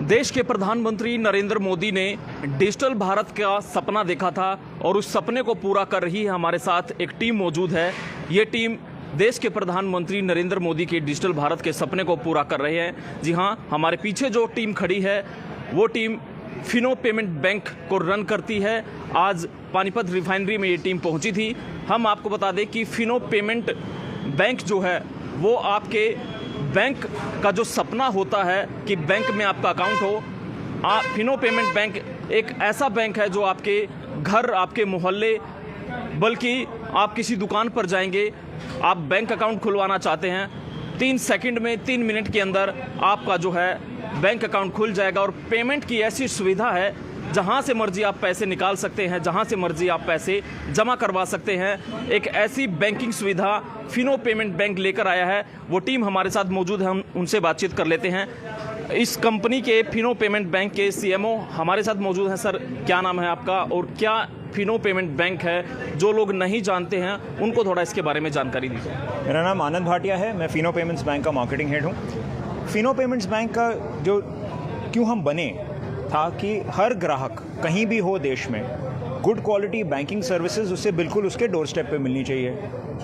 देश के प्रधानमंत्री नरेंद्र मोदी ने डिजिटल भारत का सपना देखा था और उस सपने को पूरा कर रही है। हमारे साथ एक टीम मौजूद है। ये टीम देश के प्रधानमंत्री नरेंद्र मोदी के डिजिटल भारत के सपने को पूरा कर रहे हैं। जी हाँ, हमारे पीछे जो टीम खड़ी है वो टीम फिनो पेमेंट बैंक को रन करती है। आज पानीपत रिफाइनरी में ये टीम पहुंची थी। हम आपको बता दें कि फिनो पेमेंट बैंक जो है वो आपके बैंक का जो सपना होता है कि बैंक में आपका अकाउंट हो, फिनो पेमेंट बैंक एक ऐसा बैंक है जो आपके घर, आपके मोहल्ले, बल्कि आप किसी दुकान पर जाएंगे, आप बैंक अकाउंट खुलवाना चाहते हैं, 3 सेकंड में, 3 मिनट के अंदर आपका जो है बैंक अकाउंट खुल जाएगा। और पेमेंट की ऐसी सुविधा है जहां से मर्जी आप पैसे निकाल सकते हैं, जहां से मर्जी आप पैसे जमा करवा सकते हैं। एक ऐसी बैंकिंग सुविधा फिनो पेमेंट बैंक लेकर आया है। वो टीम हमारे साथ मौजूद है, हम उनसे बातचीत कर लेते हैं। इस कंपनी के फिनो पेमेंट बैंक के सीएमओ हमारे साथ मौजूद हैं। सर, क्या नाम है आपका और क्या फिनो पेमेंट बैंक है? जो लोग नहीं जानते हैं उनको थोड़ा इसके बारे में जानकारी दीजिए। मेरा नाम आनंद भाटिया है, मैं फिनो पेमेंट्स बैंक का मार्केटिंग हेड हूँ। फिनो पेमेंट्स बैंक का जो क्यों हम बने था कि हर ग्राहक कहीं भी हो देश में गुड क्वालिटी बैंकिंग सर्विसेज उसे बिल्कुल उसके डोर स्टेप पे मिलनी चाहिए।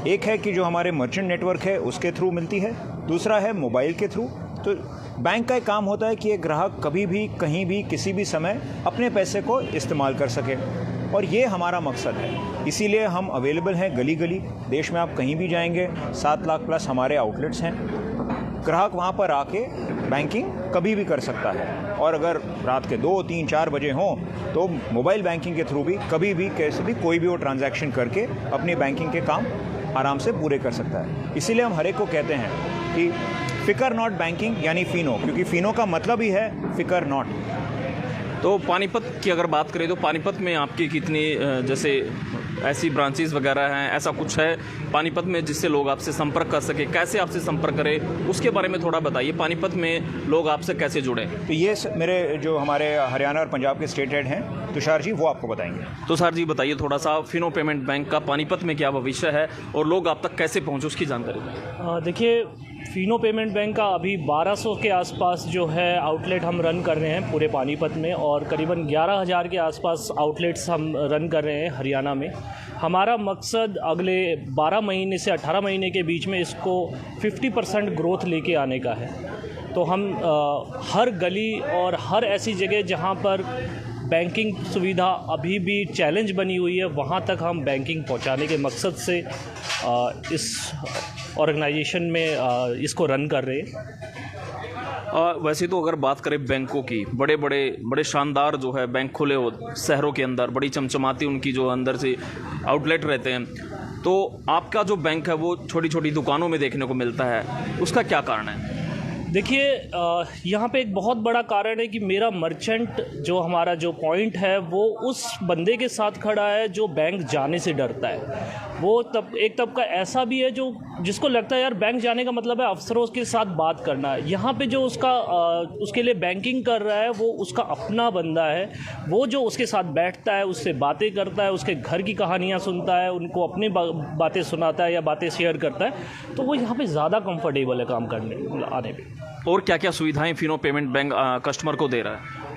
एक है कि जो हमारे मर्चेंट नेटवर्क है उसके थ्रू मिलती है, दूसरा है मोबाइल के थ्रू। तो बैंक का एक काम होता है कि एक ग्राहक कभी भी, कहीं भी, किसी भी समय अपने पैसे को इस्तेमाल कर सके, और ये हमारा मकसद है। इसीलिए हम अवेलेबल हैं गली गली। देश में आप कहीं भी जाएंगे, 7 लाख प्लस हमारे आउटलेट्स हैं। ग्राहक वहाँ पर आके बैंकिंग कभी भी कर सकता है, और अगर रात के 2, 3, 4 बजे हों तो मोबाइल बैंकिंग के थ्रू भी कभी भी, कैसे भी, कोई भी वो ट्रांजैक्शन करके अपनी बैंकिंग के काम आराम से पूरे कर सकता है। इसीलिए हम हर एक को कहते हैं कि फिकर नॉट बैंकिंग, यानी फिनो, क्योंकि फिनो का मतलब ही है फिकर नॉट। तो पानीपत की अगर बात करें तो पानीपत में आपकी कितनी जैसे ऐसी ब्रांचेस वगैरह हैं, ऐसा कुछ है पानीपत में जिससे लोग आपसे संपर्क कर सके? कैसे आपसे संपर्क करें उसके बारे में थोड़ा बताइए। पानीपत में लोग आपसे कैसे जुड़े? तो ये मेरे जो हमारे हरियाणा और पंजाब के स्टेट हेड हैं तुषार जी, वो आपको बताएंगे। तुषार जी, बताइए थोड़ा सा फिनो पेमेंट बैंक का पानीपत में क्या भविष्य है और लोग आप तक कैसे पहुँचे उसकी जानकारी। देखिए, फिनो पेमेंट बैंक का अभी 1200 के आसपास जो है आउटलेट हम रन कर रहे हैं पूरे पानीपत में, और करीबन 11,000 के आसपास आउटलेट्स हम रन कर रहे हैं हरियाणा में। हमारा मकसद अगले 12 महीने से 18 महीने के बीच में इसको 50% ग्रोथ लेके आने का है। तो हम हर गली और हर ऐसी जगह जहां पर बैंकिंग सुविधा अभी भी चैलेंज बनी हुई है, वहां तक हम बैंकिंग पहुंचाने के मकसद से इस ऑर्गेनाइजेशन में इसको रन कर रहे हैं। वैसे तो अगर बात करें बैंकों की, बड़े शानदार जो है बैंक खुले हो शहरों के अंदर, बड़ी चमचमाती उनकी जो अंदर से आउटलेट रहते हैं, तो आपका जो बैंक है वो छोटी छोटी दुकानों में देखने को मिलता है। उसका क्या कारण है? देखिए, यहाँ पे एक बहुत बड़ा कारण है कि मेरा मर्चेंट जो हमारा जो पॉइंट है वो उस बंदे के साथ खड़ा है जो बैंक जाने से डरता है। वो एक तबका ऐसा भी है जो जिसको लगता है यार बैंक जाने का मतलब है अफसरों के साथ बात करना है। यहाँ पे जो उसके लिए बैंकिंग कर रहा है वो उसका अपना बंदा है, वो जो उसके साथ बैठता है, उससे बातें करता है, उसके घर की कहानियाँ सुनता है, उनको अपनी बातें सुनाता है या बातें शेयर करता है, तो वो यहाँ पे ज़्यादा कंफर्टेबल है काम करने आने पे। और क्या क्या सुविधाएं फिनो पेमेंट बैंक कस्टमर को दे रहा है?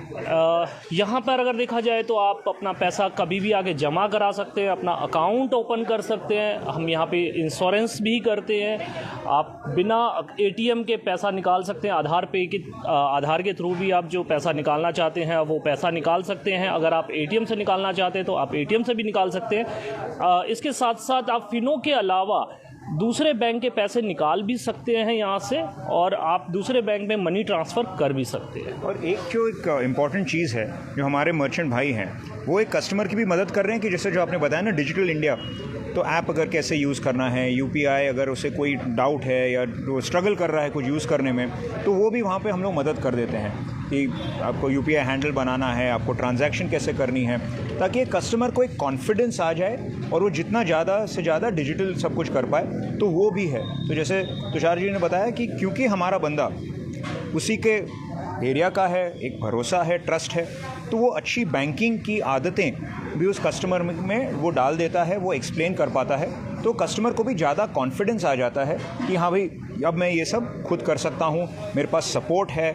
यहाँ पर अगर देखा जाए तो आप अपना पैसा कभी भी आगे जमा करा सकते हैं, अपना अकाउंट ओपन कर सकते हैं। हम यहाँ पे इंश्योरेंस भी करते हैं। आप बिना एटीएम के पैसा निकाल सकते हैं। आधार के थ्रू भी आप जो पैसा निकालना चाहते हैं वो पैसा निकाल सकते हैं। अगर आप एटीएम से निकालना चाहते हैं तो आप एटीएम से भी निकाल सकते हैं। इसके साथ साथ आप फिनो के अलावा दूसरे बैंक के पैसे निकाल भी सकते हैं यहाँ से, और आप दूसरे बैंक में मनी ट्रांसफ़र कर भी सकते हैं। और एक इम्पॉर्टेंट चीज़ है, जो हमारे मर्चेंट भाई हैं वो एक कस्टमर की भी मदद कर रहे हैं कि जैसे जो आपने बताया ना डिजिटल इंडिया, तो ऐप अगर कैसे यूज़ करना है, यूपीआई अगर उसे कोई डाउट है या वो स्ट्रगल कर रहा है कुछ यूज़ करने में, तो वो भी वहाँ पे हम लोग मदद कर देते हैं कि आपको यूपीआई हैंडल बनाना है, आपको ट्रांजैक्शन कैसे करनी है, ताकि एक कस्टमर को एक कॉन्फिडेंस आ जाए और वो जितना ज़्यादा से ज़्यादा डिजिटल सब कुछ कर पाए, तो वो भी है। तो जैसे तुषार जी ने बताया कि क्योंकि हमारा बंदा उसी के एरिया का है, एक भरोसा है, ट्रस्ट है, तो वो अच्छी बैंकिंग की आदतें भी उस कस्टमर में वो डाल देता है, वो एक्सप्लेन कर पाता है, तो कस्टमर को भी ज़्यादा कॉन्फिडेंस आ जाता है कि हाँ भाई अब मैं ये सब खुद कर सकता हूँ, मेरे पास सपोर्ट है,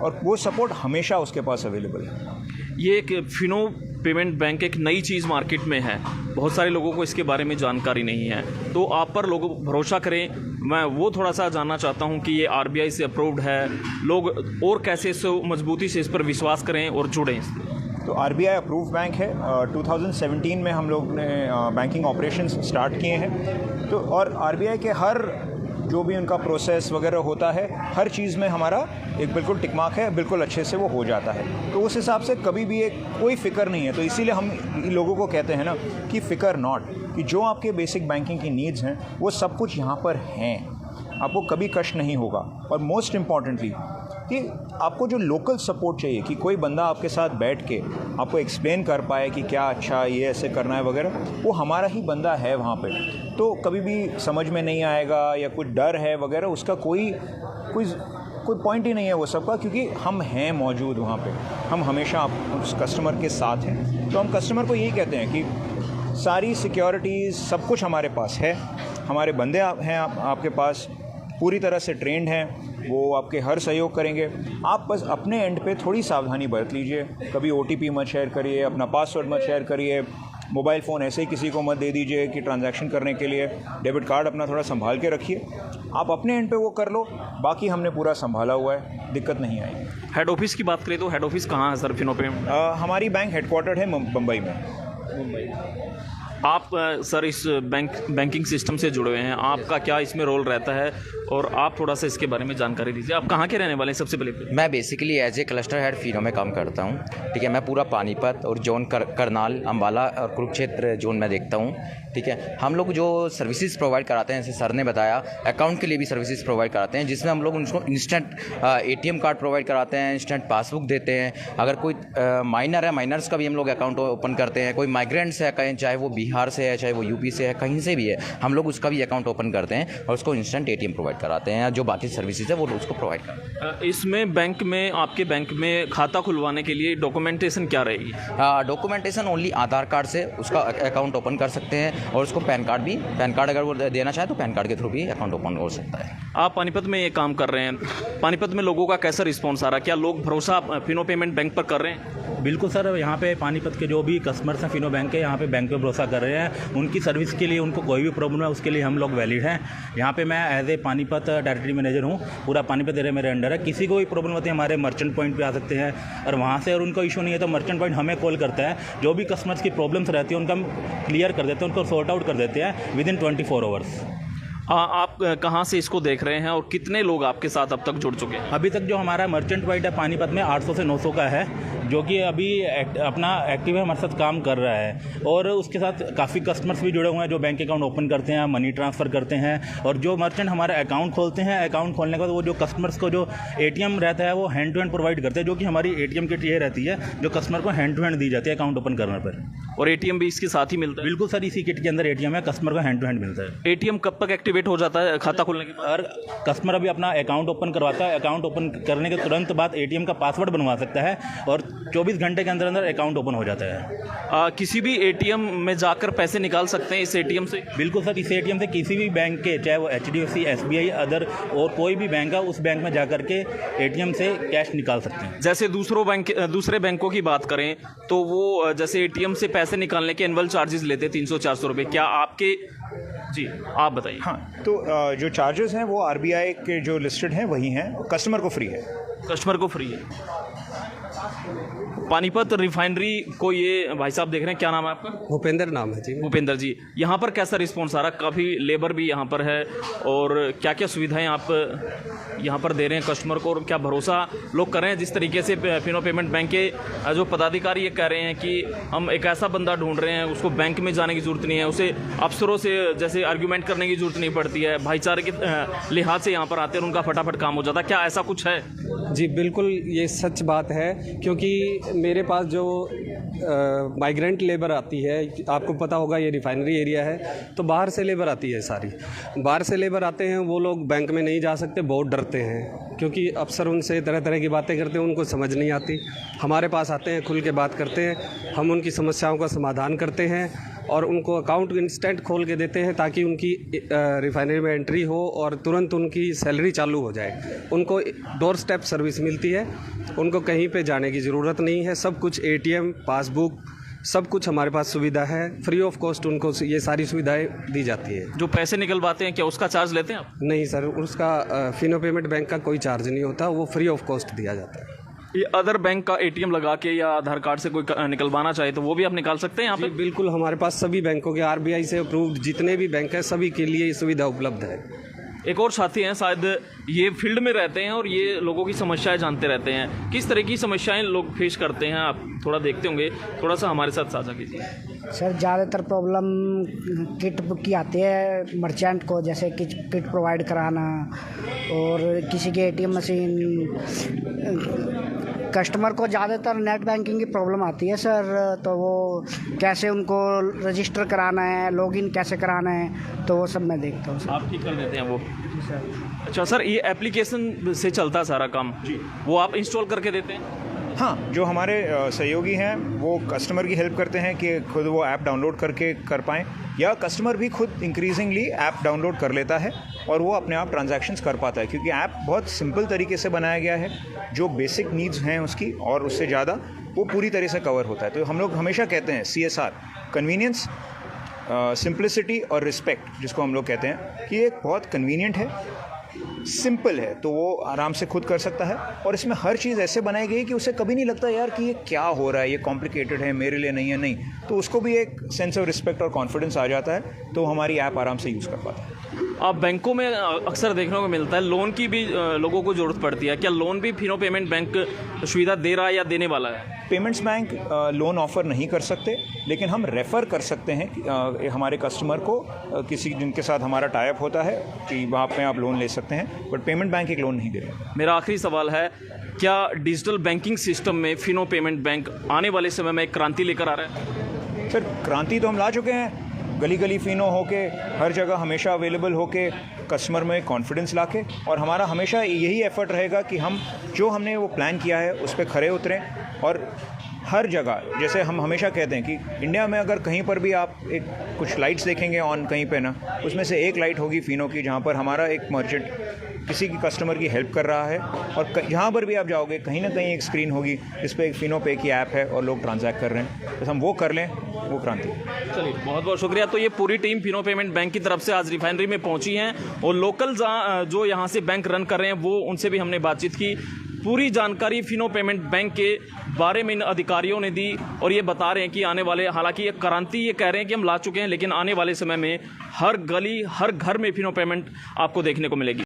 और वो सपोर्ट हमेशा उसके पास अवेलेबल है। ये एक फिनो पेमेंट बैंक एक नई चीज़ मार्केट में है, बहुत सारे लोगों को इसके बारे में जानकारी नहीं है, तो आप पर लोग भरोसा करें। मैं वो थोड़ा सा जानना चाहता हूं कि ये आरबीआई से अप्रूव्ड है, लोग और कैसे इससे मजबूती से इस पर विश्वास करें और जुड़ें। तो आरबीआई अप्रूव्ड बैंक है। 2017 में हम लोग ने बैंकिंग ऑपरेशंस स्टार्ट किए हैं। तो और आरबीआई के हर जो भी उनका प्रोसेस वगैरह होता है, हर चीज़ में हमारा एक बिल्कुल टिक मार्क है, बिल्कुल अच्छे से वो हो जाता है। तो उस हिसाब से कभी भी एक कोई फ़िक्र नहीं है। तो इसीलिए हम लोगों को कहते हैं ना कि फ़िक्र नॉट, कि जो आपके बेसिक बैंकिंग की नीड्स हैं वो सब कुछ यहाँ पर हैं, आपको कभी कष्ट नहीं होगा। और मोस्ट इम्पॉर्टेंटली कि आपको जो लोकल सपोर्ट चाहिए, कि कोई बंदा आपके साथ बैठ के आपको एक्सप्लेन कर पाए कि क्या अच्छा ये ऐसे करना है वगैरह, वो हमारा ही बंदा है वहाँ पे। तो कभी भी समझ में नहीं आएगा या कुछ डर है वगैरह, उसका कोई पॉइंट ही नहीं है वो सबका, क्योंकि हम हैं मौजूद वहाँ पे। हम हमेशा उस कस्टमर के साथ हैं। तो हम कस्टमर को यही कहते हैं कि सारी सिक्योरिटीज़ सब कुछ हमारे पास है, हमारे बंदे हैं आपके पास, पूरी तरह से ट्रेंड हैं, वो आपके हर सहयोग करेंगे। आप बस अपने एंड पे थोड़ी सावधानी बरत लीजिए, कभी ओटीपी मत शेयर करिए, अपना पासवर्ड मत शेयर करिए, मोबाइल फ़ोन ऐसे ही किसी को मत दे दीजिए कि ट्रांजैक्शन करने के लिए। डेबिट कार्ड अपना थोड़ा संभाल के रखिए। आप अपने एंड पे वो कर लो, बाकी हमने पूरा संभाला हुआ है, दिक्कत नहीं आएगी। हेड ऑफिस की बात करें तो हेड ऑफिस कहाँ है सर फिनो पेमेंट? हमारी बैंक हेडक्वार्टर है मुंबई में। आप सर इस बैंकिंग सिस्टम से जुड़े हुए हैं, आपका क्या इसमें रोल रहता है, और आप थोड़ा सा इसके बारे में जानकारी दीजिए। आप कहाँ के रहने वाले हैं सबसे पहले? मैं basically as a cluster head Fino में काम करता हूँ। ठीक है, मैं पूरा पानीपत और जोन करनाल, अम्बाला और कुरुक्षेत्र जोन में देखता हूँ। ठीक है, हम लोग जो सर्विसेज प्रोवाइड कराते हैं, जैसे सर ने बताया, अकाउंट के लिए भी सर्विसेज प्रोवाइड कराते हैं, जिसमें हम लोग उनको इंस्टेंट एटीएम कार्ड प्रोवाइड कराते हैं, इंस्टेंट पासबुक देते हैं। अगर कोई माइनर है, माइनर्स का भी हम लोग अकाउंट ओपन करते हैं। कोई माइग्रेंट्स है, कहीं चाहे वो बिहार से है, चाहे वो यूपी से है, कहीं से भी है, हम लोग उसका भी अकाउंट ओपन करते हैं और उसको इंस्टेंट एटीएम प्रोवाइड कराते हैं। जो बाकी सर्विसेज है वो उसको प्रोवाइड करते हैं। इसमें बैंक में, आपके बैंक में खाता खुलवाने के लिए डॉक्यूमेंटेशन क्या रहेगी? डॉक्यूमेंटेशन ओनली आधार कार्ड से उसका अकाउंट ओपन कर सकते हैं, और उसको पैन कार्ड अगर वो देना चाहे तो पैन कार्ड के थ्रू भी अकाउंट ओपन हो सकता है। आप पानीपत में ये काम कर रहे हैं, पानीपत में लोगों का कैसा रिस्पॉन्स आ रहा है? क्या लोग भरोसा फिनो पेमेंट बैंक पर कर रहे हैं? बिल्कुल सर, यहाँ पे पानीपत के जो भी कस्टमर्स हैं फिनो बैंक के, यहाँ पे बैंक पे भरोसा कर रहे हैं। उनकी सर्विस के लिए उनको कोई भी प्रॉब्लम है उसके लिए हम लोग वैलिड हैं। यहाँ पे मैं as a Panipat territory manager हूँ, पूरा पानीपत एरिया मेरे अंडर है। किसी को भी प्रॉब्लम होती है हमारे मर्चेंट पॉइंट पे आ सकते हैं, और वहाँ से और उनको इशू नहीं है तो मर्चेंट पॉइंट हमें कॉल करता है। जो भी कस्टमर्स की प्रॉब्लम्स रहती है उनका हम क्लियर कर देते हैं, उनको सॉर्ट आउट कर देते हैं विदिन 24 आवर्स। आप कहाँ से इसको देख रहे हैं और कितने लोग आपके साथ अब तक जुड़ चुके हैं? अभी तक जो हमारा मर्चेंट पॉइंट है पानीपत में 800 से 900 का है, जो कि अभी अपना एक्टिव है, हमारे साथ काम कर रहा है। और उसके साथ काफ़ी कस्टमर्स भी जुड़े हुए हैं जो बैंक अकाउंट ओपन करते हैं, मनी ट्रांसफ़र करते हैं। और जो मर्चेंट हमारे अकाउंट खोलते हैं, अकाउंट खोलने के बाद वो जो कस्टमर्स को जो एटीएम रहता है वो हैंड टू हैंड प्रोवाइड करते हैं, जो कि हमारी एटीएम किट ये रहती है जो कस्टमर को हैंड टू हैंड दी जाती है अकाउंट ओपन करने पर। और एटीएम भी इसके साथ ही मिलता है? बिल्कुल सर, इसी किट के अंदर एटीएम है, कस्टमर को हैंड टू हैंड मिलता है। एटीएम कब तक एक्टिवेट हो जाता है खाता खोलने के बाद? और कस्टमर अभी अपना अकाउंट ओपन करवाता है, अकाउंट ओपन करने के तुरंत बाद एटीएम का पासवर्ड बनवा सकता है, और 24 घंटे के अंदर अकाउंट ओपन हो जाता है। किसी भी एटीएम में जाकर पैसे निकाल सकते हैं इस एटीएम से? बिल्कुल सर, इस एटीएम से किसी भी बैंक के, चाहे वो एचडीएफसी, एसबीआई, अदर और कोई भी बैंक है, उस बैंक में जाकर के एटीएम से कैश निकाल सकते हैं। जैसे दूसरे बैंकों की बात करें तो वो जैसे एटीएम से पैसे निकालने के एनुअल चार्जेस लेते 300-400 रुपये, क्या आपके? जी आप बताइए। हाँ, तो जो चार्जेस हैं वो आरबीआई के जो लिस्टेड हैं वही हैं, कस्टमर को फ्री है। कस्टमर को फ्री है। पानीपत रिफाइनरी को ये भाई साहब देख रहे हैं, क्या नाम है आपका? भूपेंद्र नाम है जी। भूपेंद्र जी, यहाँ पर कैसा रिस्पॉन्स आ रहा है? काफ़ी लेबर भी यहाँ पर है, और क्या क्या सुविधाएं आप यहाँ पर दे रहे हैं कस्टमर को, और क्या भरोसा लोग कर रहे हैं? जिस तरीके से फिनो पेमेंट बैंक के जो पदाधिकारी ये कह रहे हैं कि हम एक ऐसा बंदा ढूंढ रहे हैं, उसको बैंक में जाने की ज़रूरत नहीं है, उसे अफसरों से जैसे आर्ग्यूमेंट करने की ज़रूरत नहीं पड़ती है, भाईचारे के लिहाज से यहाँ पर आते हैं और उनका फटाफट काम हो जाता है। क्या ऐसा कुछ है? जी बिल्कुल, ये सच बात है, क्योंकि मेरे पास जो माइग्रेंट लेबर आती है, आपको पता होगा ये रिफाइनरी एरिया है, तो बाहर से लेबर आती है सारी। बाहर से लेबर आते हैं, वो लोग बैंक में नहीं जा सकते, बहुत डरते हैं, क्योंकि अफसर उनसे तरह तरह की बातें करते हैं, उनको समझ नहीं आती। हमारे पास आते हैं, खुल के बात करते हैं, हम उनकी समस्याओं का समाधान करते हैं, और उनको अकाउंट इंस्टेंट खोल के देते हैं ताकि उनकी रिफाइनरी में एंट्री हो और तुरंत उनकी सैलरी चालू हो जाए। उनको डोर स्टेप सर्विस मिलती है, उनको कहीं पे जाने की ज़रूरत नहीं है। सब कुछ ATM, पासबुक, सब कुछ हमारे पास सुविधा है। फ्री ऑफ कॉस्ट उनको ये सारी सुविधाएं दी जाती है। जो पैसे निकलवाते हैं क्या उसका चार्ज लेते हैं आप? नहीं सर, उसका फिनो पेमेंट बैंक का कोई चार्ज नहीं होता, वो फ्री ऑफ कॉस्ट दिया जाता है। ये अदर बैंक का ATM लगा के या आधार कार्ड से कोई निकलवाना चाहे तो वो भी आप निकाल सकते हैं यहाँ पे? जी बिल्कुल, हमारे पास सभी बैंकों के RBI से अप्रूव्ड जितने भी बैंक हैं सभी के लिए ये सुविधा उपलब्ध है। एक और साथी हैं, शायद ये फील्ड में रहते हैं और ये लोगों की समस्याएं जानते रहते हैं। किस तरह की समस्याएं लोग फेस करते हैं आप थोड़ा देखते होंगे, थोड़ा सा हमारे साथ साझा कीजिए। सर ज़्यादातर प्रॉब्लम किट की आती है मर्चेंट को, जैसे किट प्रोवाइड कराना और किसी की ATM मशीन। कस्टमर को ज़्यादातर नेट बैंकिंग की प्रॉब्लम आती है सर, तो वो कैसे उनको रजिस्टर कराना है, लॉगिन कैसे कराना है, तो वो सब मैं देखता हूँ। आप ठीक कर देते हैं वो? अच्छा सर, ये एप्लीकेशन से चलता है सारा काम जी, वो आप इंस्टॉल करके देते हैं? हाँ, जो हमारे सहयोगी हैं वो कस्टमर की हेल्प करते हैं कि खुद वो ऐप डाउनलोड करके कर पाएँ, या कस्टमर भी खुद इंक्रीजिंगली ऐप डाउनलोड कर लेता है और वो अपने आप ट्रांजैक्शंस कर पाता है, क्योंकि ऐप बहुत सिंपल तरीके से बनाया गया है। जो बेसिक नीड्स हैं उसकी और उससे ज़्यादा वो पूरी तरह से कवर होता है। तो हम लोग हमेशा कहते हैं CSR, कन्वीनियंस, सिंप्लिसिटी और रिस्पेक्ट, जिसको हम लोग कहते हैं कि एक बहुत कन्वीनियंट है, सिंपल है, तो वो आराम से खुद कर सकता है। और इसमें हर चीज़ ऐसे बनाई गई कि उसे कभी नहीं लगता यार कि ये क्या हो रहा है, ये कॉम्प्लिकेटेड है, मेरे लिए नहीं है। नहीं, तो उसको भी एक सेंस ऑफ रिस्पेक्ट और कॉन्फिडेंस आ जाता है, तो हमारी ऐप आराम से यूज़ कर पाता है। आप बैंकों में अक्सर देखने को मिलता है लोन की भी लोगों को ज़रूरत पड़ती है, क्या लोन भी फिनो पेमेंट बैंक सुविधा दे रहा है या देने वाला है? पेमेंट्स बैंक लोन ऑफ़र नहीं कर सकते, लेकिन हम रेफ़र कर सकते हैं हमारे कस्टमर को किसी जिनके साथ हमारा टाई अप होता है कि वहाँ पे आप लोन ले सकते हैं, बट पेमेंट बैंक एक लोन नहीं दे रहे। मेरा आखिरी सवाल है, क्या डिजिटल बैंकिंग सिस्टम में फिनो पेमेंट बैंक आने वाले समय में एक क्रांति लेकर आ रहा है? सर, क्रांति तो हम ला चुके हैं। गली गली फिनो होके, हर जगह हमेशा अवेलेबल होके, कस्टमर में कॉन्फिडेंस लाके, और हमारा हमेशा यही एफर्ट रहेगा कि हम जो हमने वो प्लान किया है उस पे खरे उतरें। और हर जगह, जैसे हम हमेशा कहते हैं कि इंडिया में अगर कहीं पर भी आप एक कुछ लाइट्स देखेंगे ऑन कहीं पे ना, उसमें से एक लाइट होगी फिनो की, जहाँ पर हमारा एक मर्चेंट किसी की कस्टमर की हेल्प कर रहा है। और जहाँ पर भी आप जाओगे कहीं ना कहीं एक स्क्रीन होगी जिस पे एक फिनो पे की ऐप है और लोग ट्रांजैक्ट कर रहे हैं। तो हम वो कर लें, वो क्रांति। चलिए, बहुत बहुत शुक्रिया। तो ये पूरी टीम फिनो पेमेंट बैंक की तरफ से आज रिफाइनरी में पहुंची हैं और लोकल जो यहाँ से बैंक रन कर रहे हैं वो उनसे भी हमने बातचीत की। पूरी जानकारी फिनो पेमेंट बैंक के बारे में इन अधिकारियों ने दी और ये बता रहे हैं कि आने वाले, हालांकि ये क्रांति ये कह रहे हैं कि हम ला चुके हैं, लेकिन आने वाले समय में हर गली हर घर में फिनो पेमेंट आपको देखने को मिलेगी।